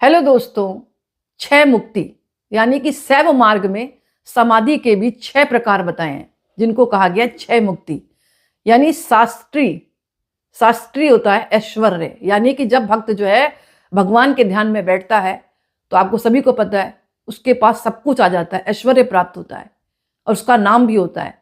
Hello दोस्तों, छह मुक्ति यानी कि शैव मार्ग में समाधि के भी छह प्रकार बताए हैं, जिनको कहा गया छह मुक्ति। यानी शास्त्रीय होता है ऐश्वर्य, यानी कि जब भक्त जो है भगवान के ध्यान में बैठता है तो आपको सभी को पता है उसके पास सब कुछ आ जाता है, ऐश्वर्य प्राप्त होता है और उसका नाम भी होता है।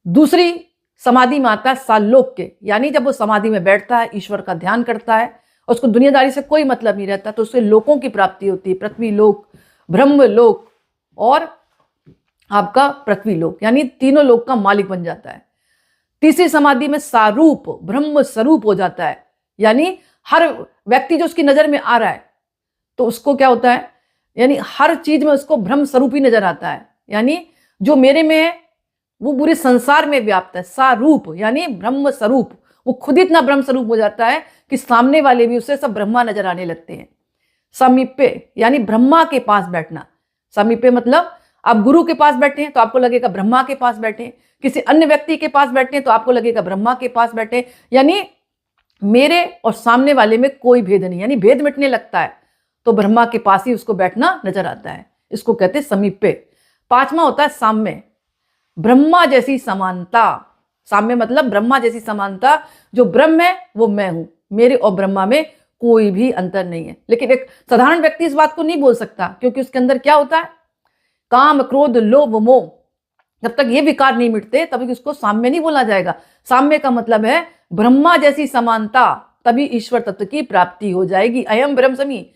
दूसरी समाधि में आता है सालोक्य, यानी जब वो समाधि में बैठता है, ईश्वर का ध्यान करता है और उसको दुनियादारी से कोई मतलब नहीं रहता, तो उससे लोकों की प्राप्ति होती है, पृथ्वी लोक, ब्रह्म लोक और आपका पृथ्वी लोक, यानी तीनों लोक का मालिक बन जाता है। तीसरी समाधि में सारूप, ब्रह्म स्वरूप हो जाता है, यानी हर व्यक्ति जो उसकी नजर में आ रहा है तो उसको क्या होता है, यानी हर चीज में उसको ब्रह्म स्वरूप ही नजर आता है, यानी जो मेरे में है वो पूरे संसार में व्याप्त है। सारूप यानी ब्रह्म स्वरूप, वो खुद इतना ब्रह्म स्वरूप हो जाता है कि सामने वाले भी उसे सब ब्रह्मा नजर आने लगते हैं। समीपे यानी ब्रह्मा के पास बैठना। समीपे मतलब आप गुरु के पास बैठे हैं तो आपको लगेगा ब्रह्मा के पास बैठे हैं, किसी अन्य व्यक्ति के पास बैठे हैं तो आपको लगेगा ब्रह्मा के पास बैठे, यानी मेरे और सामने वाले में कोई भेद नहीं, यानी भेद मिटने लगता है तो ब्रह्मा के पास ही उसको बैठना नजर आता है। इसको कहते हैं समीपे। पांचवा होता है साम्य, ब्रह्मा जैसी समानता। साम्य मतलब ब्रह्मा जैसी समानता, जो ब्रह्म है वो मैं हूं, मेरे और ब्रह्मा में कोई भी अंतर नहीं है। लेकिन एक साधारण व्यक्ति इस बात को नहीं बोल सकता, क्योंकि उसके अंदर क्या होता है, काम क्रोध लोभ मोह, जब तक ये विकार नहीं मिटते तभी उसको साम्य नहीं बोला जाएगा। साम्य का मतलब है ब्रह्मा जैसी समानता, तभी ईश्वर तत्व की प्राप्ति हो जाएगी। अयम ब्रह्मसमी।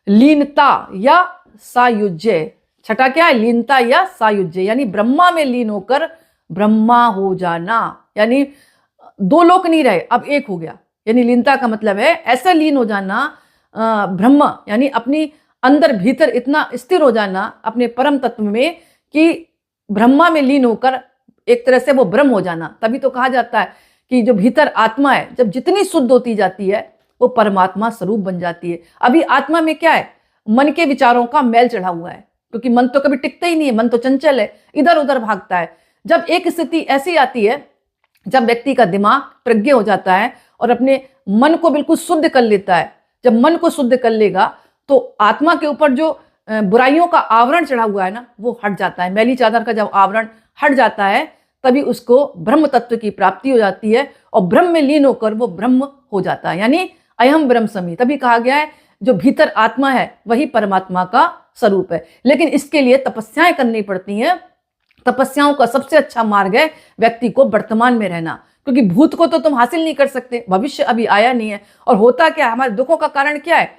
लीनता या सायुज्य, छठा क्या है, लीनता या सायुज्य, यानी ब्रह्मा में लीन होकर ब्रह्मा हो जाना, यानी दो लोक नहीं रहे, अब एक हो गया। यानी लीनता का मतलब है ऐसा लीन हो जाना ब्रह्म, यानी अपनी अंदर भीतर इतना स्थिर हो जाना अपने परम तत्व में कि ब्रह्मा में लीन होकर एक तरह से वो ब्रह्म हो जाना। तभी तो कहा जाता है कि जो भीतर आत्मा है जब जितनी शुद्ध होती जाती है वो परमात्मा स्वरूप बन जाती है। अभी आत्मा में क्या है, मन के विचारों का मैल चढ़ा हुआ है, क्योंकि मन तो कभी टिकता ही नहीं है, मन तो चंचल है, इधर उधर भागता है। जब एक स्थिति ऐसी आती है जब व्यक्ति का दिमाग प्रज्ञ हो जाता है और अपने मन को बिल्कुल शुद्ध कर लेता है, जब मन को शुद्ध कर लेगा तो आत्मा के ऊपर जो बुराइयों का आवरण चढ़ा हुआ है ना, वो हट जाता है। मैली चादर का जब आवरण हट जाता है तभी उसको ब्रह्म तत्व की प्राप्ति हो जाती है और ब्रह्म में लीन होकर वो ब्रह्म हो जाता है, यानी अयम ब्रह्मसमी। तभी कहा गया है जो भीतर आत्मा है वही परमात्मा का स्वरूप है। लेकिन इसके लिए तपस्याएं करनी पड़ती हैं। तपस्याओं का सबसे अच्छा मार्ग है व्यक्ति को वर्तमान में रहना, क्योंकि भूत को तो तुम हासिल नहीं कर सकते, भविष्य अभी आया नहीं है। और होता क्या है, हमारे दुखों का कारण क्या है,